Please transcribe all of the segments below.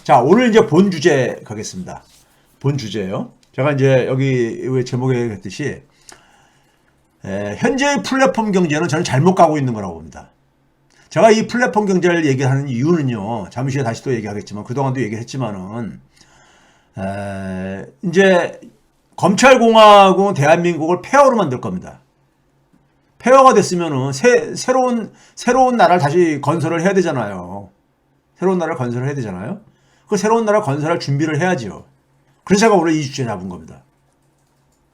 자, 오늘 이제 본 주제 가겠습니다. 본 주제요. 제가 이제 여기 제목에 했듯이 현재의 플랫폼 경제는 저는 잘못 가고 있는 거라고 봅니다. 제가 이 플랫폼 경제를 얘기하는 이유는요. 잠시 후에 다시 또 얘기하겠지만 그동안도 얘기했지만은 이제 검찰공화국은 대한민국을 폐허로 만들 겁니다. 폐허가 됐으면은 새로운 나라를 다시 건설을 해야 되잖아요. 새로운 나라를 건설을 해야 되잖아요. 그 새로운 나라 건설할 준비를 해야지요. 그래서 제가 오늘 이 주제 잡은 겁니다.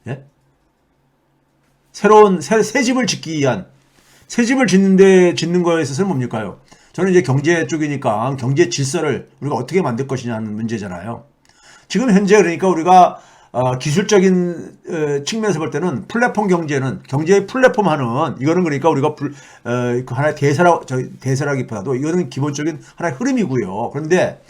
예? 새 집을 짓기 위한, 새 집을 짓는 거에 있어서는 뭡니까요? 저는 이제 경제 쪽이니까 경제 질서를 우리가 어떻게 만들 것이냐는 문제잖아요. 지금 현재 그러니까 우리가 기술적인 측면에서 볼 때는 플랫폼 경제는 경제의 플랫폼 하는 이거는 그러니까 우리가 하나의 대세라기보다도 이거는 기본적인 하나의 흐름이고요. 그런데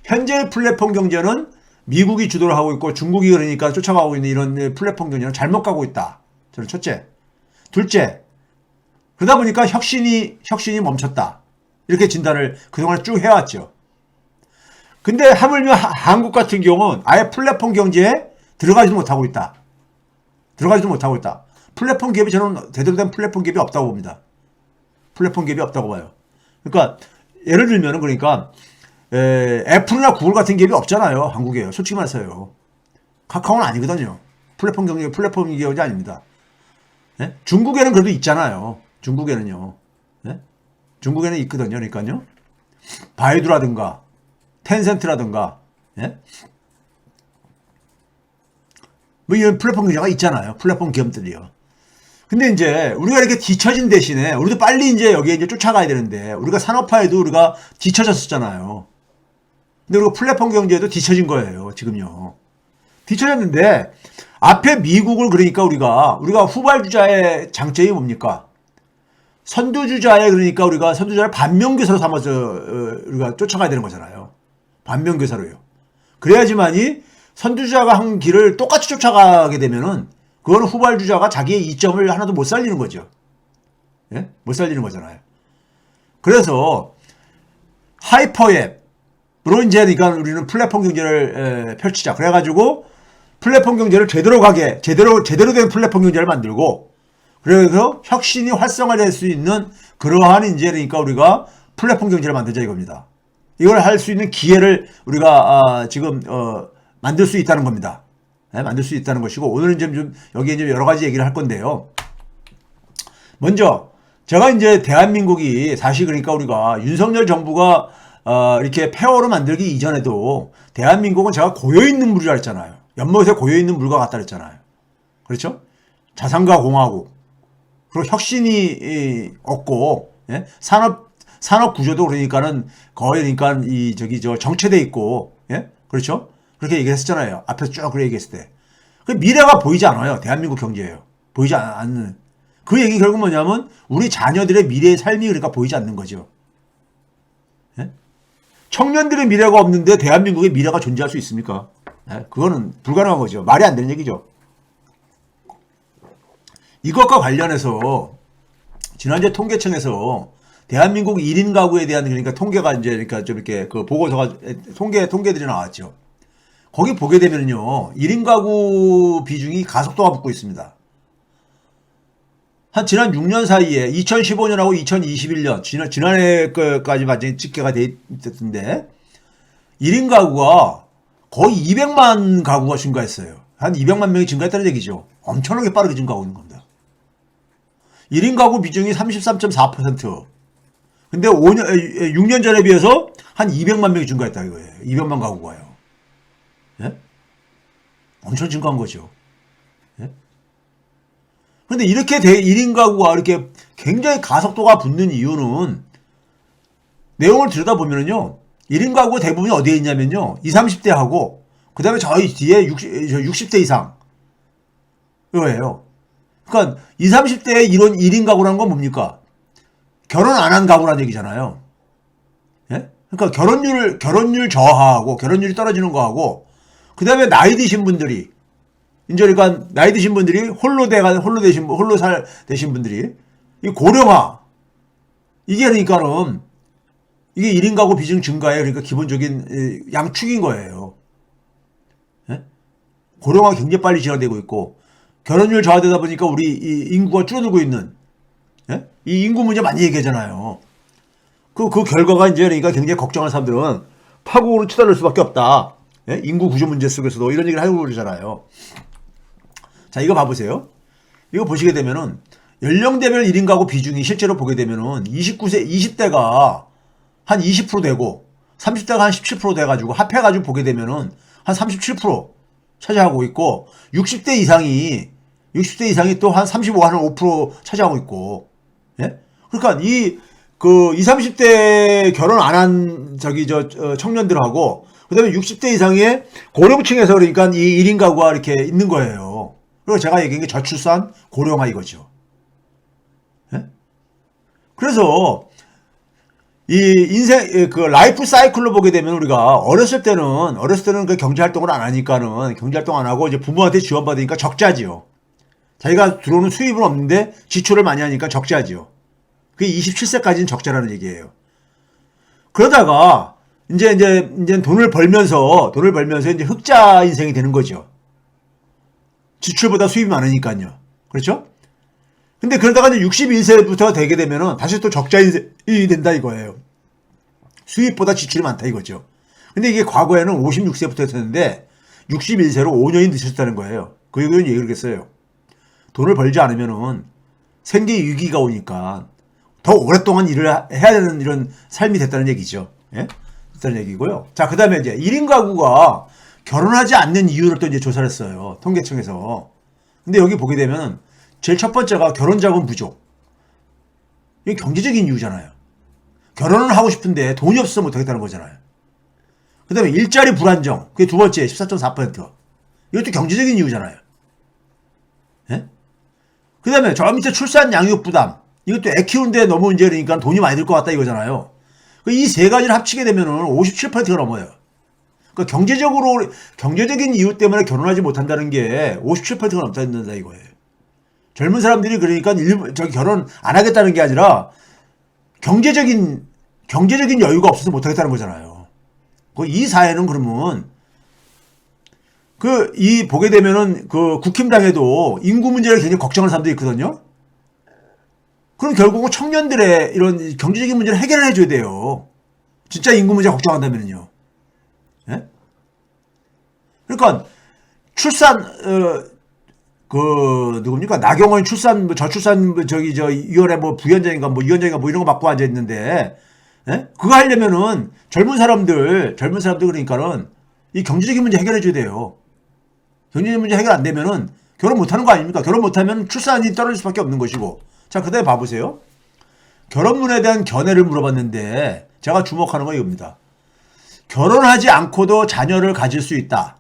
현재의 플랫폼 경제는 미국이 주도를 하고 있고 중국이 그러니까 쫓아가고 있는 이런 플랫폼 경제는 잘못 가고 있다. 저는 첫째. 둘째. 그러다 보니까 혁신이 멈췄다. 이렇게 진단을 그동안 쭉 해왔죠. 근데 하물며 한국 같은 경우는 아예 플랫폼 경제에 들어가지도 못하고 있다. 플랫폼 기업이 저는 제대로 된 플랫폼 기업이 없다고 봅니다. 플랫폼 기업이 없다고 봐요. 그러니까 예를 들면은 그러니까 애플이나 구글 같은 기업이 없잖아요. 한국에. 솔직히 말해서요. 카카오는 아니거든요. 플랫폼 기업이 아닙니다. 네? 중국에는 그래도 있잖아요. 중국에는요. 네? 중국에는 있거든요. 그러니까요. 바이두라든가 텐센트라든가 예? 뭐 이런 플랫폼 경제가 있잖아요. 플랫폼 기업들이요. 근데 이제 우리가 이렇게 뒤처진 대신에 우리도 빨리 이제 여기에 이제 쫓아가야 되는데 우리가 산업화에도 우리가 뒤처졌었잖아요. 근데 우리가 플랫폼 경제에도 뒤처진 거예요. 지금요. 뒤처졌는데 앞에 미국을 그러니까 우리가 후발주자의 장점이 뭡니까? 선두주자의 그러니까 우리가 선두주자를 반면교사로 삼아서 우리가 쫓아가야 되는 거잖아요. 반면교사로요. 그래야지만이 선두주자가 한 길을 똑같이 쫓아가게 되면은 그거는 후발주자가 자기의 이점을 하나도 못 살리는 거죠. 예? 못 살리는 거잖아요. 그래서 하이퍼앱으로 이제 그러니까 우리는 플랫폼 경제를 펼치자. 그래가지고 플랫폼 경제를 제대로 된 플랫폼 경제를 만들고 그래서 혁신이 활성화될 수 있는 그러한 이제 그러니까 우리가 플랫폼 경제를 만들자 이겁니다. 이걸 할 수 있는 기회를 우리가 지금 만들 수 있다는 겁니다. 네, 만들 수 있다는 것이고 오늘은 좀 여기에 이제 여러 가지 얘기를 할 건데요. 먼저 제가 이제 대한민국이 사실 그러니까 우리가 윤석열 정부가 이렇게 폐허로 만들기 이전에도 대한민국은 제가 고여있는 물이라 했잖아요. 연못에 고여있는 물과 같다 그랬잖아요. 그렇죠? 자산가 공화국 그리고 혁신이 없고 예? 산업 구조도 그러니까는 거의 그러니까 정체돼 있고 예? 그렇죠? 그렇게 얘기했었잖아요. 앞에서 쭉 그렇게 얘기했을 때. 그 미래가 보이지 않아요. 대한민국 경제예요. 보이지 않는. 그 얘기 결국 뭐냐면 우리 자녀들의 미래의 삶이 그러니까 보이지 않는 거죠. 예? 청년들의 미래가 없는데 대한민국의 미래가 존재할 수 있습니까? 예? 그거는 불가능한 거죠. 말이 안 되는 얘기죠. 이것과 관련해서 지난주에 통계청에서 대한민국 1인 가구에 대한 그러니까 통계가 이제 그러니까 좀 이렇게 그 보고서가 통계들이 나왔죠. 거기 보게 되면요. 1인 가구 비중이 가속도가 붙고 있습니다. 한 지난 6년 사이에 2015년하고 2021년 지난해까지 완전히 집계가 돼 있었는데 1인 가구가 거의 200만 가구가 증가했어요. 한 200만 명이 증가했다는 얘기죠. 엄청나게 빠르게 증가하고 있는 겁니다. 1인 가구 비중이 33.4%. 근데 6년 전에 비해서 한 200만 명이 증가했다 이거예요. 200만 가구가요. 예? 엄청 증가한 거죠. 예? 근데 이렇게 1인 가구가 이렇게 굉장히 가속도가 붙는 이유는 내용을 들여다보면요. 1인 가구 대부분이 어디에 있냐면요. 20, 30대하고 그 다음에 저희 뒤에 60대 이상. 이거예요. 그러니까 20, 30대의 이런 1인 가구라는 건 뭡니까? 결혼 안 한 가구라는 얘기잖아요. 예? 그러니까 결혼율 저하하고 결혼율이 떨어지는 거하고 그 다음에 나이 드신 분들이 이제 그러니까 나이 드신 분들이 홀로 되신 분들이 이 고령화 이게 그러니까는 이게 1인 가구 비중 증가에 그러니까 기본적인 양축인 거예요. 예? 고령화 굉장히 빨리 진화되고 있고 결혼율 저하되다 보니까 우리 이 인구가 줄어들고 있는 예? 이 인구 문제 많이 얘기하잖아요. 그 결과가 이제 그러니까 굉장히 걱정하는 사람들은 파국으로 치달을 수밖에 없다. 예? 인구 구조 문제 속에서도 이런 얘기를 하고 그러잖아요. 자, 이거 봐보세요. 이거 보시게 되면은 연령대별 1인 가구 비중이 실제로 보게 되면은 20대가 한 20% 되고 30대가 한 17% 돼가지고 합해가지고 보게 되면은 한 37% 차지하고 있고 60대 이상이 또 한 35, 한 5% 차지하고 있고 예? 그러니까 그 20, 30대 결혼 안 한 청년들하고 그다음에 60대 이상의 고령층에서 그러니까 이 1인 가구가 이렇게 있는 거예요. 그리고 제가 얘기한 게 저출산, 고령화 이거죠. 예? 그래서 이 인생 그 라이프 사이클로 보게 되면 우리가 어렸을 때는 그 경제 활동을 안 하니까는 경제 활동 안 하고 이제 부모한테 지원받으니까 적자지요. 자기가 들어오는 수입은 없는데 지출을 많이 하니까 적자지요. 그게 27세까지는 적자라는 얘기예요. 그러다가 이제 돈을 벌면서 이제 흑자 인생이 되는 거죠. 지출보다 수입이 많으니까요. 그렇죠? 근데 그러다가 이제 61세부터 되게 되면은 다시 또 적자 인생이 된다 이거예요. 수입보다 지출이 많다 이거죠. 근데 이게 과거에는 56세부터 했었는데 61세로 5년이 늦췄다는 거예요. 그 얘기는 왜 그러겠어요? 돈을 벌지 않으면은 생계 위기가 오니까 더 오랫동안 일을 해야 되는 이런 삶이 됐다는 얘기죠. 예? 됐다는 얘기고요. 자, 그 다음에 이제 1인 가구가 결혼하지 않는 이유를 또 이제 조사를 했어요. 통계청에서. 근데 여기 보게 되면 제일 첫 번째가 결혼 자금 부족. 이게 경제적인 이유잖아요. 결혼을 하고 싶은데 돈이 없어서 못하겠다는 거잖아요. 그 다음에 일자리 불안정. 그게 두 번째 14.4%. 이것도 경제적인 이유잖아요. 예? 그 다음에 저 밑에 출산 양육 부담. 이것도 애 키우는데 너무 이제 그러니까 돈이 많이 들 것 같다 이거잖아요. 이 세 가지를 합치게 되면은 57%가 넘어요. 그러니까 경제적인 이유 때문에 결혼하지 못한다는 게 57%가 넘는다 이거예요. 젊은 사람들이 그러니까 결혼 안 하겠다는 게 아니라 경제적인 여유가 없어서 못 하겠다는 거잖아요. 이 사회는 그러면 보게 되면은 국힘당에도 인구 문제를 굉장히 걱정하는 사람들이 있거든요. 그럼 결국은 청년들의 이런 경제적인 문제를 해결을 해줘야 돼요. 진짜 인구 문제 걱정한다면요. 예? 그러니까 출산 누굽니까? 나경원 저출산 위원회 부위원장인가 위원장인가 이런 거 맡고 앉아 있는데 예? 그거 하려면은 젊은 사람들 그러니까는 이 경제적인 문제 해결해 줘야 돼요. 경제적인 문제 해결 안 되면은 결혼 못 하는 거 아닙니까? 결혼 못 하면 출산이 떨어질 수밖에 없는 것이고. 자, 그다음에 봐보세요. 결혼문에 대한 견해를 물어봤는데 제가 주목하는 건 이겁니다. 결혼하지 않고도 자녀를 가질 수 있다.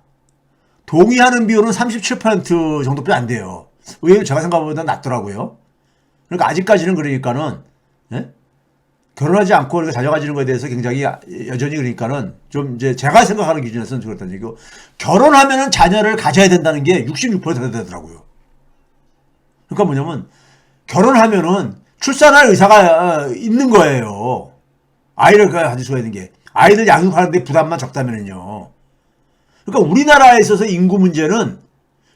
동의하는 비율은 37% 정도밖에 안 돼요. 의외로 제가 생각보다 낮더라고요. 그러니까 아직까지는 그러니까는 예? 결혼하지 않고 자녀 가지는 거에 대해서 굉장히 여전히 그러니까는 좀 이제 제가 생각하는 기준에서는 그렇다는 얘기고 결혼하면은 자녀를 가져야 된다는 게 66% 되더라고요. 그러니까 뭐냐면 결혼하면은 출산할 의사가 있는 거예요. 아이를 가질 수가 있는 게 아이들 양육하는데 부담만 적다면은요. 그러니까 우리나라에 있어서 인구 문제는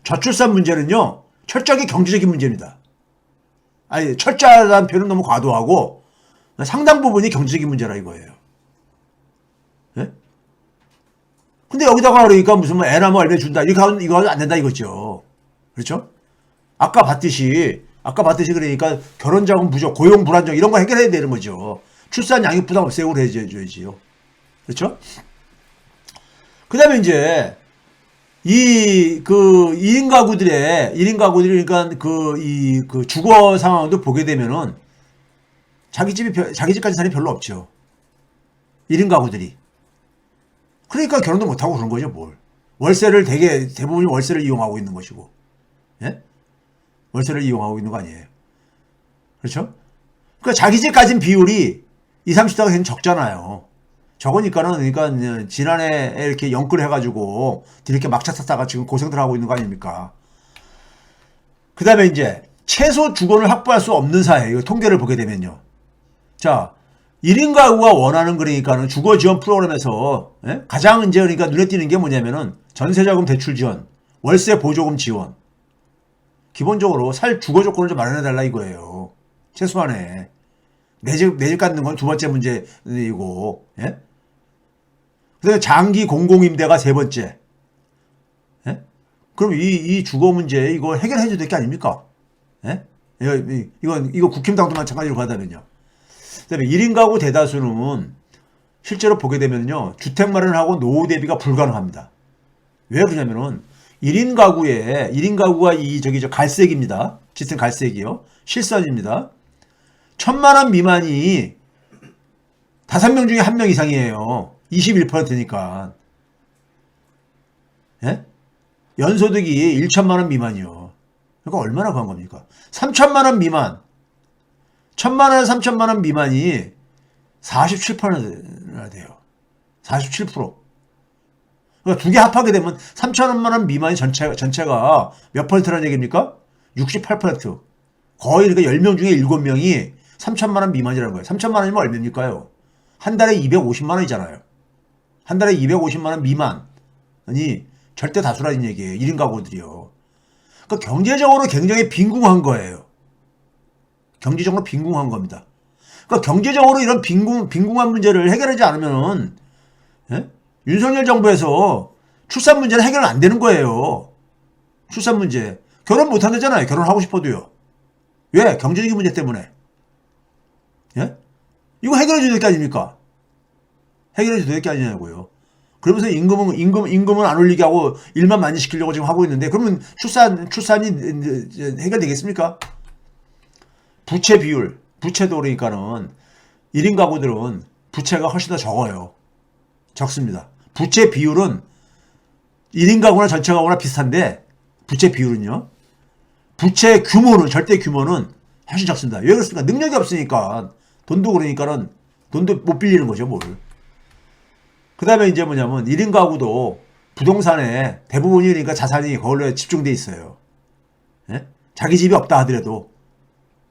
저출산 문제는요 철저하게 경제적인 문제입니다. 아니 철저하다는 표현은 너무 과도하고 상당 부분이 경제적인 문제라 이거예요. 예? 근데 여기다가 그러니까 무슨 애나 얼마 준다 이거 하면 안 된다 이거죠. 그렇죠? 아까 봤듯이 그러니까 결혼자금 부족, 고용 불안정 이런 거 해결해야 되는 거죠. 출산 양육 부담 없애고 해줘야지요. 그렇죠? 그 다음에 이제, 1인 가구들이 그러니까 주거 상황도 보게 되면은 자기 집까지 사람이 별로 없죠. 1인 가구들이. 그러니까 결혼도 못하고 그런 거죠, 뭘. 대부분이 월세를 이용하고 있는 것이고. 예? 월세를 이용하고 있는 거 아니에요. 그렇죠? 그러니까 자기 집 가진 비율이 20, 30대가 굉장히 적잖아요. 적으니까는, 그러니까, 지난해 이렇게 연끌 해가지고, 이렇게 막차 탔다가 지금 고생들 하고 있는 거 아닙니까? 그 다음에 이제, 최소 주거를 확보할 수 없는 사회, 이거 통계를 보게 되면요. 자, 1인 가구가 원하는 그러니까는 주거 지원 프로그램에서 예? 가장 이제 그러니까 눈에 띄는 게 뭐냐면은 전세자금 대출 지원, 월세 보조금 지원. 기본적으로 살 주거 조건을 좀 마련해 달라 이거예요. 최소한에 내 집 갖는 건 두 번째 문제이고, 예? 그다음에 장기 공공임대가 세 번째. 예? 그럼 이 주거 문제 이거 해결해 줘야 될 게 아닙니까? 예? 이거 국힘당도 마찬가지로 가다면요. 그다음에 1인 가구 대다수는 실제로 보게 되면요. 주택 마련하고 노후 대비가 불가능합니다. 왜 그러냐면은 1인 가구가 저 갈색입니다. 짙은 갈색이요. 실선입니다. 1,000만 원 미만이 5명 중에 1명 이상이에요. 21%니까. 예? 연소득이 1,000만 원 미만이요. 그러니까 얼마나 그런 겁니까? 3,000만 원 미만. 1,000만 원, 3,000만 원 미만이 47%나 돼요. 47%. 그러니까 두 개 합하게 되면 3,000만 원 미만이 전체가 몇 퍼센트라는 얘기입니까? 68%. 거의 그러니까 10명 중에 7명이 3,000만 원 미만이라는 거예요. 3,000만 원이면 얼마입니까요? 한 달에 250만 원이잖아요. 한 달에 250만 원 미만이 절대 다수라는 얘기예요. 1인 가구들이요. 그러니까 경제적으로 굉장히 빈궁한 거예요. 경제적으로 빈궁한 겁니다. 그러니까 경제적으로 이런 빈궁한 문제를 해결하지 않으면 예? 윤석열 정부에서 출산 문제는 해결은 안 되는 거예요. 출산 문제. 결혼 못 한다잖아요. 결혼하고 싶어도요. 왜? 경제적인 문제 때문에. 예? 이거 해결해 줘야 될 게 아닙니까? 해결해 줘야 될 게 아니냐고요. 그러면서 임금은 안 올리게 하고 일만 많이 시키려고 지금 하고 있는데 그러면 출산이 해결되겠습니까? 부채 비율. 부채도 그러니까는 1인 가구들은 부채가 훨씬 더 적어요. 적습니다. 부채 비율은 1인 가구나 전체 가구나 비슷한데 부채 비율은요. 부채 규모는 절대 규모는 훨씬 적습니다. 왜 그렇습니까? 능력이 없으니까 돈도 그러니까는 돈도 못 빌리는 거죠, 뭘. 그 다음에 이제 뭐냐면 1인 가구도 부동산에 대부분이 그러니까 자산이 거기에 집중돼 있어요. 예? 자기 집이 없다 하더라도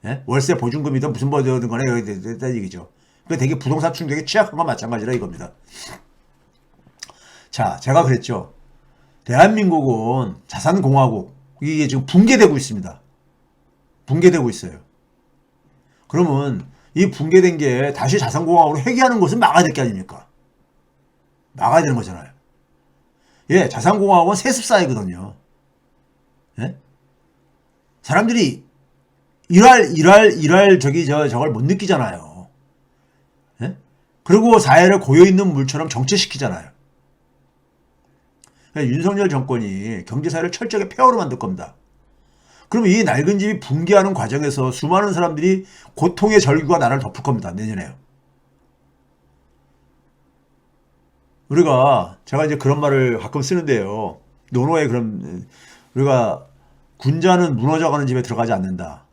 예? 월세 보증금이든 무슨 뭐든 간에 여기 됐다는 얘기죠. 그러니까 되게 부동산 충격에 취약한 건 마찬가지라 이겁니다. 자, 제가 그랬죠. 대한민국은 자산공화국 이게 지금 붕괴되고 있습니다. 붕괴되고 있어요. 그러면 이 붕괴된 게 다시 자산공화국으로 회귀하는 것은 막아야 될 게 아닙니까? 막아야 되는 거잖아요. 예, 자산공화국은 세습사회거든요. 예? 사람들이 일할 저걸 못 느끼잖아요. 예? 그리고 사회를 고여있는 물처럼 정체시키잖아요. 윤석열 정권이 경제사회를 철저하게 폐허로 만들 겁니다. 그럼 이 낡은 집이 붕괴하는 과정에서 수많은 사람들이 고통의 절규가 나를 덮을 겁니다. 내년에요. 제가 이제 그런 말을 가끔 쓰는데요. 논어에 우리가 군자는 무너져가는 집에 들어가지 않는다.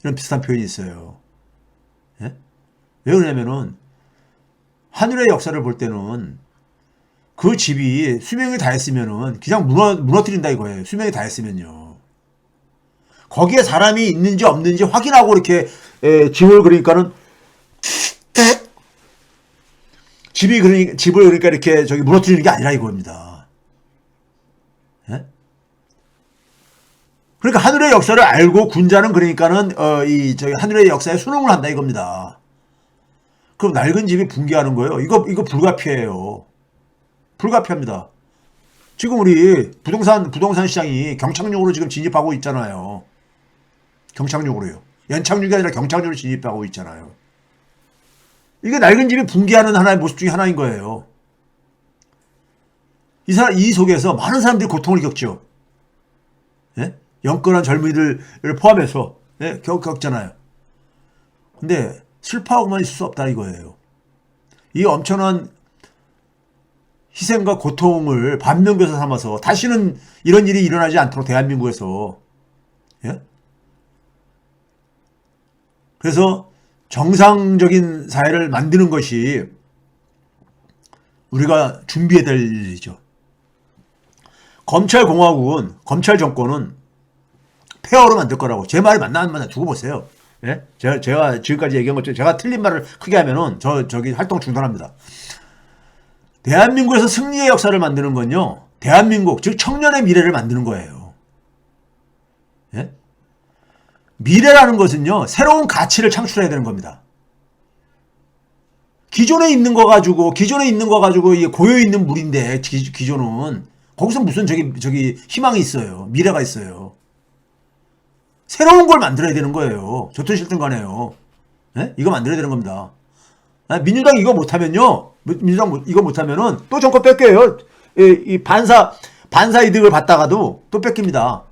이런 비슷한 표현이 있어요. 예? 왜 그러냐면은 하늘의 역사를 볼 때는 그 집이 수명이 다했으면은 그냥 무너뜨린다 이거예요. 수명이 다했으면요. 거기에 사람이 있는지 없는지 확인하고 이렇게 집을 그러니까는 집을 그러니까 이렇게 무너뜨리는 게 아니라 이겁니다. 예? 그러니까 하늘의 역사를 알고 군자는 그러니까는 하늘의 역사에 순응을 한다 이겁니다. 그럼 낡은 집이 붕괴하는 거예요. 이거 불가피해요. 불가피합니다. 지금 우리 부동산 시장이 경착륙으로 지금 진입하고 있잖아요. 경착륙으로요. 연착륙이 아니라 경착륙으로 진입하고 있잖아요. 이게 낡은 집이 붕괴하는 하나의 모습 중에 하나인 거예요. 이 속에서 많은 사람들이 고통을 겪죠. 예? 영끌한 젊은이들을 포함해서 예? 겪잖아요. 근데 슬퍼하고만 있을 수 없다 이거예요. 이 엄청난 희생과 고통을 반면교사 삼아서 다시는 이런 일이 일어나지 않도록 대한민국에서 예? 그래서 정상적인 사회를 만드는 것이 우리가 준비해야 될 일이죠. 검찰 정권은 폐허로 만들 거라고 제 말이 맞나 안 맞나 두고 보세요. 예? 제가 지금까지 얘기한 것처럼 제가 틀린 말을 크게 하면은 저기 활동 중단합니다. 대한민국에서 승리의 역사를 만드는 건요. 대한민국, 즉 청년의 미래를 만드는 거예요. 예? 미래라는 것은요. 새로운 가치를 창출해야 되는 겁니다. 기존에 있는 거 가지고 이게 고여 있는 물인데 기존은 거기서 무슨 저기 희망이 있어요. 미래가 있어요. 새로운 걸 만들어야 되는 거예요. 좋든 싫든 간에요. 예? 이거 만들어야 되는 겁니다. 아, 민주당 이거 못하면요. 민주당 이거 못하면은 또 정권 뺏겨요. 이 반사 이득을 받다가도 또 뺏깁니다.